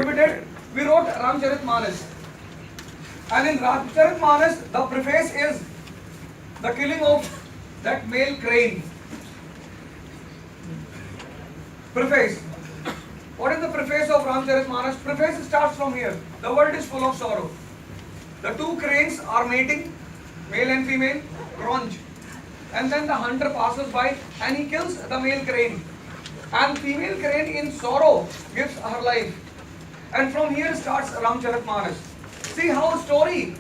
what we did? We wrote Ramcharitmanas. And in Ramcharitmanas, the preface is the killing of that male crane. Preface. What is the preface of Ramcharitmanas? Preface starts from here. The world is full of sorrow. The two cranes are mating, male and female, crunch. And then the hunter passes by and he kills the male crane. And female crane in sorrow gives her life. And from here starts Ramcharitmanas. See how story.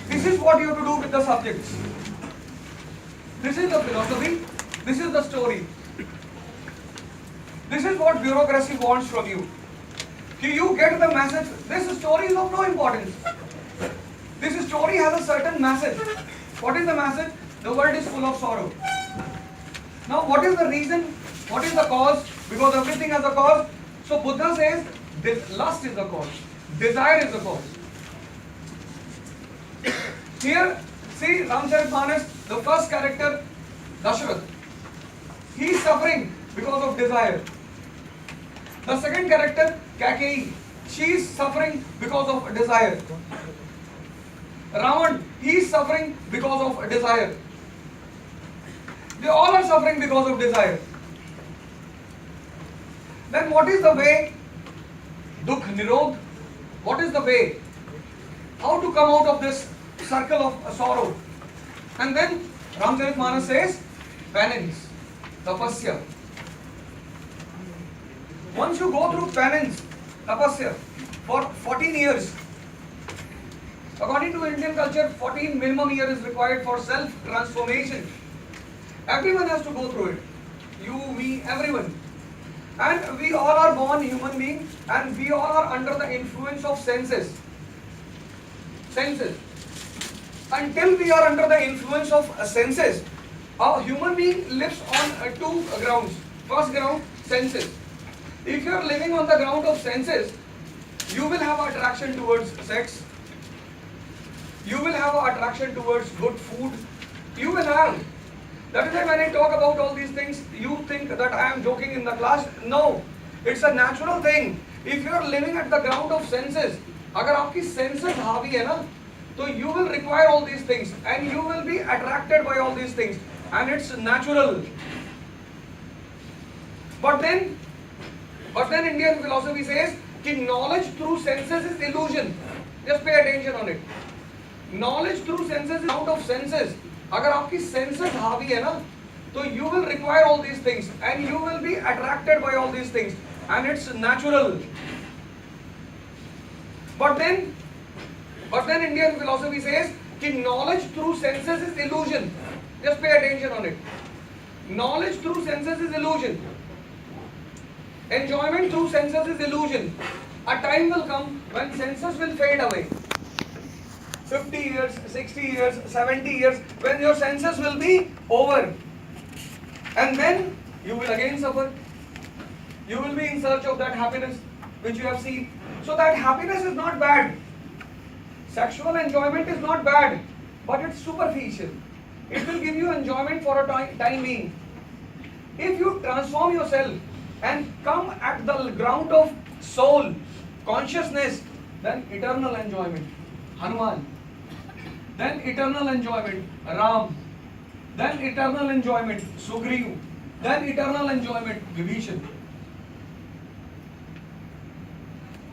This is what you have to do with the subjects. This is the philosophy. This is the story. This is what bureaucracy wants from you. You get the message. This story is of no importance. This story has a certain message. What is the message? The world is full of sorrow. Now what is the reason? What is the cause? Because everything has a cause. So Buddha says this lust is the cause. Desire is the cause. Here, see Ramcharitmanas, the first character, Dashrath. He is suffering because of desire. The second character, Kaikeyi, she is suffering because of desire. Ravan, he is suffering because of desire. They all are suffering because of desire. Then what is the way? Dukh Nirod. What is the way? How to come out of this circle of sorrow? And then Ramcharitmanas says, penance, tapasya. Once you go through penance, tapasya, for 14 years, according to Indian culture, 14 minimum years is required for self-transformation. Everyone has to go through it. You, me, everyone. And we all are born human beings and we all are under the influence of senses. Senses. Until we are under the influence of senses, a human being lives on two grounds. First ground, senses. If you are living on the ground of senses, you will have attraction towards sex. You will have attraction towards good food. You will have. That is why when I talk about all these things, you think that I am joking in the class. No, it's a natural thing. If you are living at the ground of senses, अगर आपकी senses हावी है ना, तो you will require all these things and you will be attracted by all these things and it's natural. But then Indian philosophy says that knowledge through senses is illusion. Just pay attention on it. Knowledge through senses is out of senses. अगर आपकी senses हावी है ना, तो you will require all these things and you will be attracted by all these things and it's natural. But then Indian philosophy says that knowledge through senses is illusion. Just pay attention on it. Knowledge through senses is illusion. Enjoyment through senses is illusion. A time will come when senses will fade away. 50 years, 60 years, 70 years, when your senses will be over. And then you will again suffer. You will be in search of that happiness which you have seen. So that happiness is not bad. Sexual enjoyment is not bad, but it's superficial. It will give you enjoyment for a time being. If you transform yourself and come at the ground of soul, consciousness, then eternal enjoyment, Hanuman. Then eternal enjoyment, Ram. Then eternal enjoyment, Sugriv. Then eternal enjoyment, Vibhishan.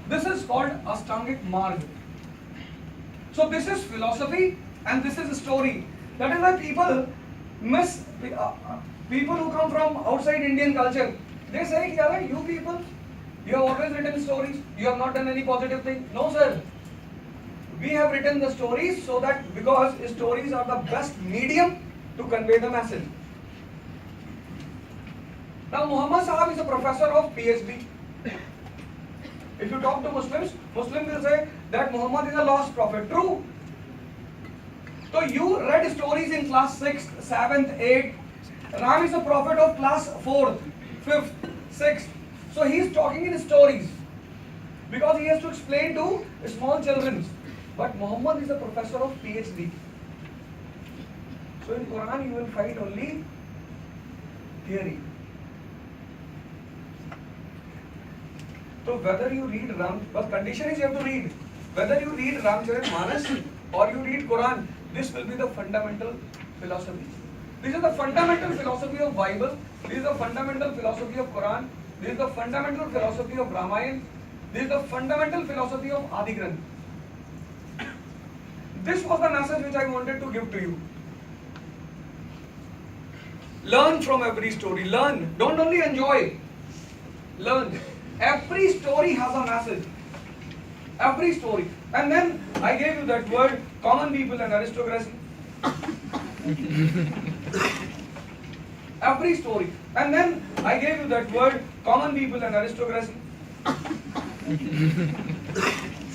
This is called Ashtangic Marg. So this is philosophy and this is a story. That is why people miss, people who come from outside Indian culture, they say, you people, you have always written stories, you have not done any positive thing. No sir. We have written the stories so that because stories are the best medium to convey the message. Now Muhammad Sahab is a professor of PhD. If you talk to Muslims, Muslims will say that Muhammad is a lost prophet. True. So you read stories in class 6th, 7th, 8th. Ram is a prophet of class 4th, 5th, 6th. So he is talking in stories because he has to explain to small children. But Muhammad is a professor of PhD. So in Quran you will find only theory. So whether you read Ram, but condition is you have to read. Whether you read Ramcharitmanas or you read Quran, this will be the fundamental philosophy. This is the fundamental philosophy of Bible. This is the fundamental philosophy of Quran. This is the fundamental philosophy of Ramayana. This is the fundamental philosophy of Adi Granth. This was the message which I wanted to give to you. Learn from every story. Learn. Don't only enjoy. Learn. Every story has a message. Every story. And then I gave you that word, common people and aristocracy. Every story. And then I gave you that word, common people and aristocracy.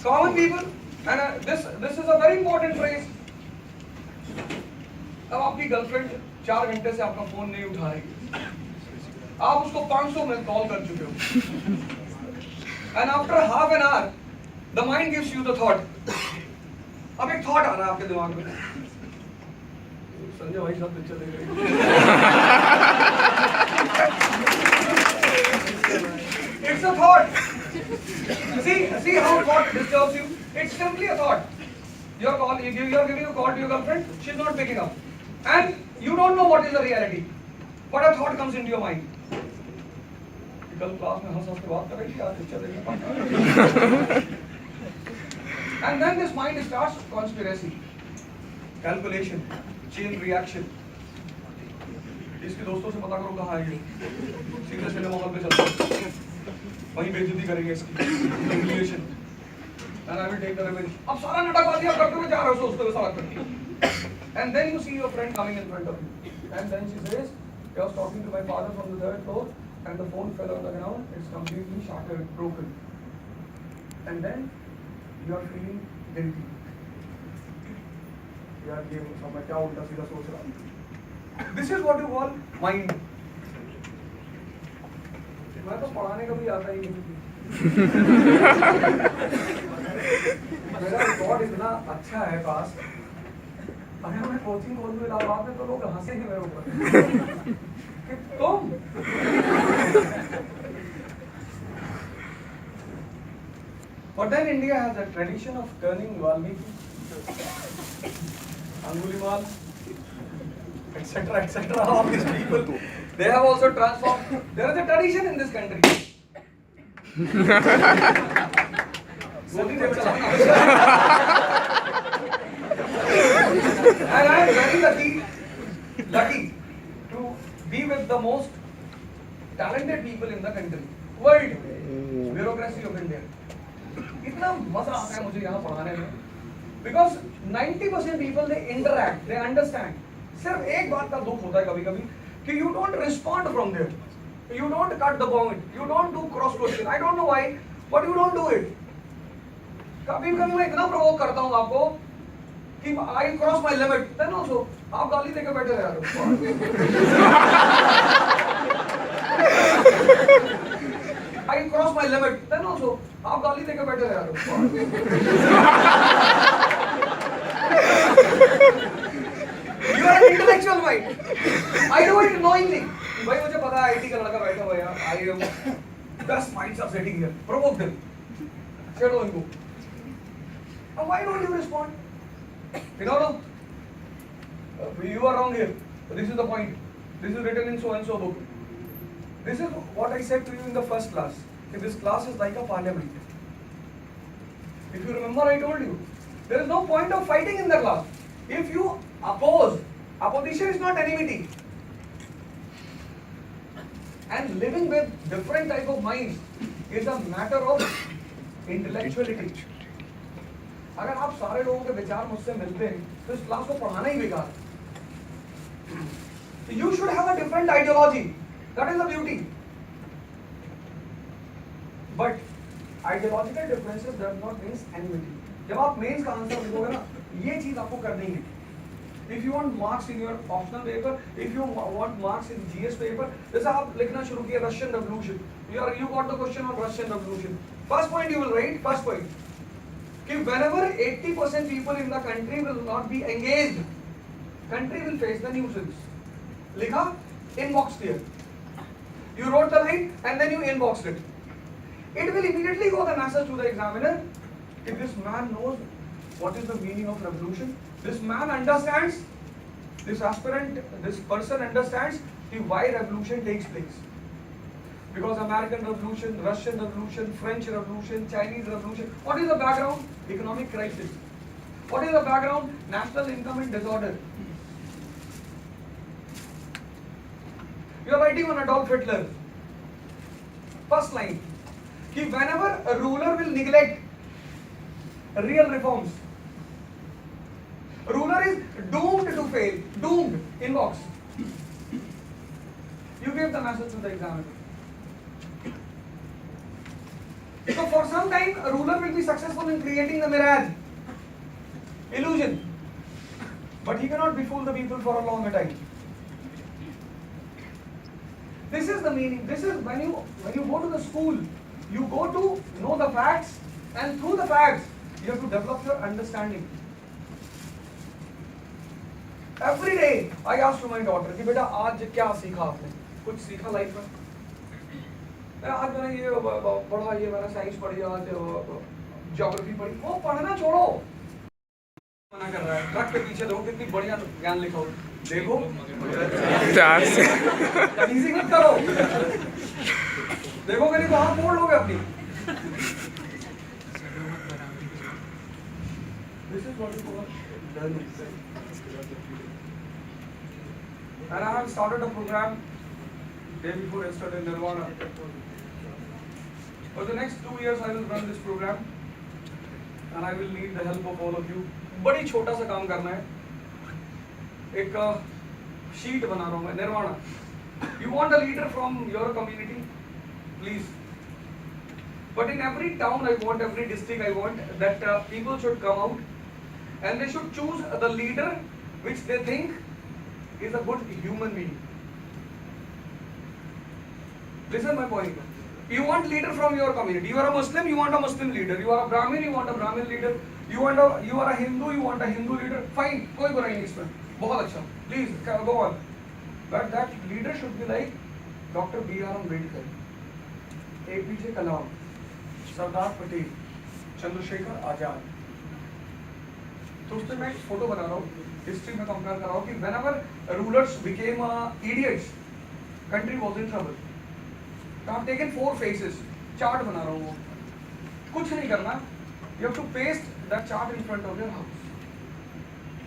Common people, and this is a very important phrase. अब आपकी girlfriend 4 घंटे से आपका phone नहीं उठा रही, आप उसको 500 मिनट कॉल कर चुके हो, and after half an hour, the mind gives you the thought. अब एक thought आ रहा है आपके दिमाग में, संजय भाई साहब पिक्चर देख रहे हैं. It's a thought. See how thought disturbs you. It's simply a thought. You are giving a call to your girlfriend. She's not picking up, and you don't know what is the reality, but a thought comes into your mind. कल class में हंस के बात कर रही थी, आज picture देखने पाता. And then this mind starts conspiracy, calculation, chain reaction. इसके दोस्तों से पता करो कहाँ है ये, सीधे सिनेमा हॉल पे चलते हैं, वहीं बेइज्जती करेंगे इसकी, humiliation. And I will take the revenge. अब सारा नाटकबाजी आप करते हुए जा रहे हो, सोचते हुए सारा करते. And then you see your friend coming in front of you, and then she says, I was talking to my father from the 3rd floor, and the phone fell on the ground. It's completely shattered, broken. And then you are feeling guilty. यार ये सब मैं क्या उल्टा सीधा सोच रहा हूँ. This is what you call mind. मैं तो पढ़ाने का भी आता ही नहीं. मेरा रिकॉर्ड इतना अच्छा है पास. अगर मैं कोचिंग खोल दूँ इलाहाबाद में तो लोग हंसेंगे मेरे ऊपर. तुम But then India has a tradition of turning Valmiki, Angulimal, etc. All these people, they have also transformed. There is a tradition in this country. And I am very lucky to be with the most talented people in the country, world, bureaucracy of India. इतना मजा आता है मुझे यहाँ पढ़ाने में, because 90% people they interact, they understand. सिर्फ एक बात का दुख होता है कभी-कभी कि you don't respond from there, you don't cut the point, you don't do cross question. I don't know why, but you don't do it. कभी-कभी मैं इतना provoke करता हूँ आपको कि I cross my limit, then also आप गाली देकर बैठे रह रहे हो. I cross my limit, then also आप गाली देकर बैठे रह रहे हो. You are an intellectual mind. I do it knowingly. भाई मुझे पता है IT का लड़का बैठा हुआ है यार. I am best minds are sitting here. Provoke them. छेड़ो इनको. And why don't you respond? You know, you are wrong here. This is the point. This is written in so and so book. This is what I said to you in the first class. This class is like a parliament. If you remember, I told you, there is no point of fighting in the class. If you oppose, opposition is not enmity. And living with different type of minds is a matter of intellectuality. अगर आप सारे लोगों के विचार मुझसे मिलते हैं, तो इस क्लास को पढ़ाना ही बेकार है. You should have a different ideology. That is the beauty. But ideological differences does not mean enmity. जब आप मेंस का आंसर लिखोगे ना, ये चीज आपको करनी है. If you want marks in your optional paper, if you want marks in GS paper, जैसे आप लिखना शुरू किया Russian Revolution, you got the question on Russian Revolution. First point you will write, first point, कि whenever 80% people in the country will not be engaged, country will face the nuisance. लिखा, inbox clear. You wrote the line and then you inboxed it. it will immediately go the message to the examiner. If this man knows what is the meaning of revolution, this man understands, this aspirant, this person understands why revolution takes place. Because American Revolution, Russian Revolution, French Revolution, Chinese Revolution, what is the background? Economic crisis. What is the background? National income and disorder. You are writing on Adolf Hitler. First line, कि whenever a ruler will neglect real reforms, ruler is doomed to fail. Doomed. Inbox. You gave the message to the examiner. So for some time, a ruler will be successful in creating the mirage, illusion, but he cannot befool the people for a longer time. This is the meaning. This is when you go to the school, you go to know the facts, and through the facts, you have to develop your understanding. Every day, I ask to my daughter कि बेटा आज क्या सीखा आपने? कुछ सीखा life में? आज मैंने ये पढ़ा, ये मैंने साइंस पढ़ी, आज ज्योग्राफी पढ़ी. वो पढ़ना छोड़ो. मना कर रहा है. ट्रक के पीछे देखो कितनी बढ़िया ज्ञान लिखा हो. देखो. इजी मत करो. देखोगे नहीं तो आप मोड़ लोगे अपनी. This is what you call learning. And I have started a program day before yesterday, Nirvana. For the next 2 years, I will run this program, and I will need the help of all of you. बड़ी छोटा सा काम करना है. एक sheet बना रहा हूँ मैं. Nirvana. You want a leader from your community, please. But in every town, I want, every district, I want that people should come out, and they should choose the leader which they think is a good human being. Listen my point. You want leader from your community. You are a Muslim, you want a Muslim leader. You are a Brahmin, you want a Brahmin leader. You are a Hindu, you want a Hindu leader. Fine, कोई बुराई नहीं इसमें. बहुत अच्छा. Please go on. But that leader should be like Dr. B.R. Ambedkar, APJ Kalam, Sardar Patel, Chandrashekhar Azad. तो उससे मैं एक फोटो बना रहा हूँ, हिस्ट्री में कंपेयर कर रहा हूँ कि whenever rulers became idiots, country was in trouble. I have taken 4 faces. Chart बना रहा हूँ वो. कुछ नहीं करना. You have to paste that chart in front of your house.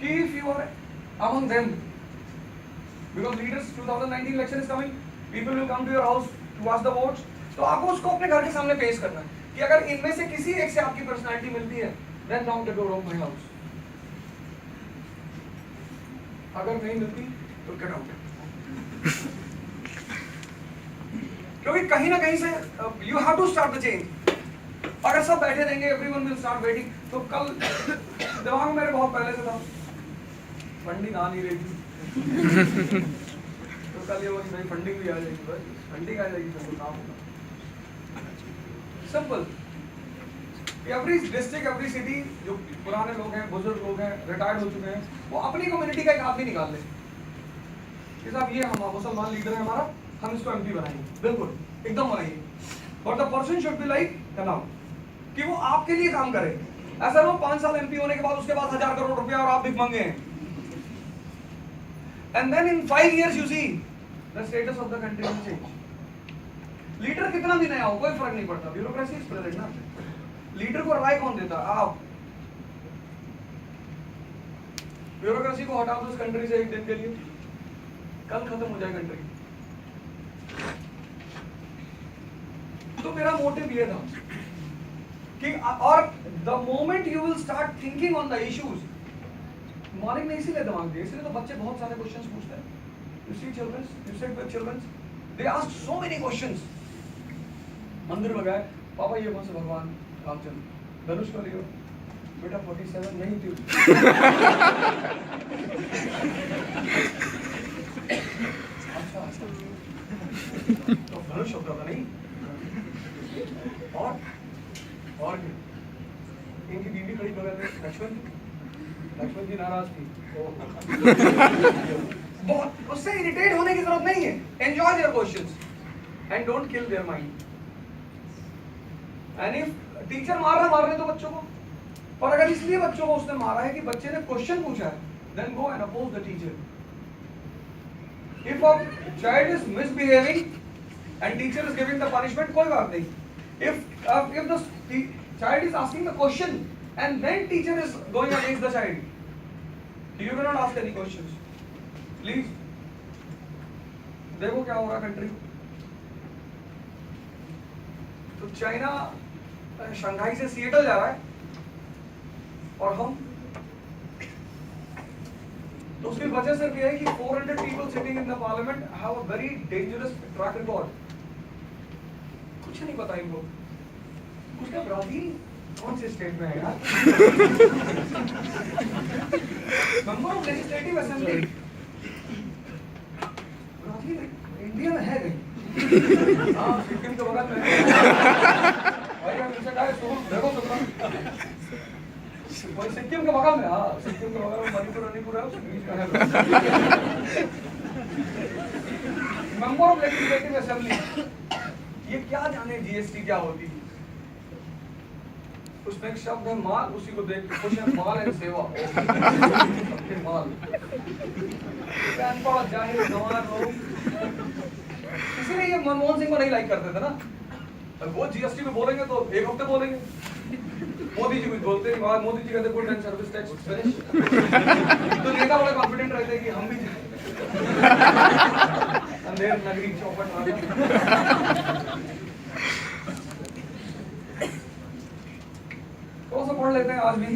If you are among them, because leaders 2019 election is coming, people will come to your house to ask the votes. तो आपको उसको अपने घर के सामने पेश करना है कि अगर इनमें से किसी एक से आपकी पर्सनालिटी मिलती है, then knock the door of my house. अगर नहीं मिलती तो get out. क्योंकि कहीं ना कहीं से you have to start the change. अगर सब बैठे रहेंगे, एवरीवन विल स्टार्ट वेटिंग, तो कल दिमाग में मेरे बहुत पहले से था फंडिंग आ नहीं रही थी. तो कल ये बोली भाई फंडिंग भी आ जाएगी. बस फंडिंग आ जाएगी तो काम होगा. Simple. Every district, every city, जो पुराने लोग हैं, बुजुर्ग लोग हैं, रिटायर्ड हो चुके हैं, वो अपनी कम्युनिटी का एक आदमी निकाल लें कि साहब ये हम मुसलमान लीडर है हमारा, हम इसको एमपी बनाएंगे. बिल्कुल एकदम बनाएंगे. But the person should be like now कि वो आपके लिए काम करे. ऐसा ना 5 साल एमपी होने के बाद उसके बाद 1000 करोड़ रुपया और आप भिख मांगे हैं. And then in 5 years you see the status of the country will change. Leader कितना भी नया हो कोई फर्क नहीं पड़ता. ब्यूरोक्रेसी इज प्रेजेंट ना. लीडर को राय कौन देता? आप. ब्यूरोक्रेसी को हटा दो इस कंट्री से एक दिन के लिए, कल खत्म हो जाए कंट्री. तो मेरा मोटिव ये था कि और the moment you will start thinking on the issues. Morning में इसीलिए दिमाग दिए, इसलिए तो बच्चे बहुत सारे क्वेश्चंस पूछते हैं. You see children, you sit with children, they ask so many questions. मंदिर में गए, पापा ये कौन से भगवान रामचंद्र? धनुष को लियो बेटा 47 नहीं थी. अच्छा तो धनुष होता था नहीं. और इनकी बीवी खड़ी बगल में, लक्ष्मण जी नाराज थी. बहुत उससे इरिटेट होने की जरूरत नहीं है. Enjoy there questions and don't kill their mind. And if teacher मारने तो बच्चों को, पर अगर इसलिए बच्चों को उसने मारा है कि बच्चे ने क्वेश्चन पूछा है, then go and oppose the teacher. If a child is misbehaving and teacher is giving the punishment, कोई बात नहीं. If the child is asking the question and then teacher is going against the child, you cannot ask any questions. Please. देखो क्या हो रहा है country. तो China Shanghai से सिएटल जा रहा है और हम, तो उसकी वजह सिर्फ ये है कि 400 people sitting in the parliament have a very dangerous track record. कुछ नहीं पता इनको. उसका ब्राजील कौन से स्टेट में है यार? Member of legislative assembly Brazil India में है कहीं? हाँ, सिक्किम के बगल में है. भाई हम इनसे कहा देखो सुनो, भाई सिक्किम के बगल में, हाँ सिक्किम के बगल में मणिपुर है, उसके बीच में है. मेंबर ऑफ लेजिस्लेटिव असेंबली, ये क्या जाने जीएसटी क्या होती है. उसमें एक शब्द है माल, उसी को देख के खुश है. माल एंड सेवा, माल जाहिर गंवार लोग. इसीलिए ये मनमोहन सिंह को नहीं लाइक करते थे ना. वो जीएसटी पे बोलेंगे तो एक हफ्ते बोलेंगे. मोदी जी कुछ बोलते नहीं, मोदी जी कहते good and service tax finish. तो नेता बड़े कॉन्फिडेंट रहते हैं कि हम भी अंधेर नगरी चौपट राजा. थोड़ा सा पढ़ लेते हैं आज भी.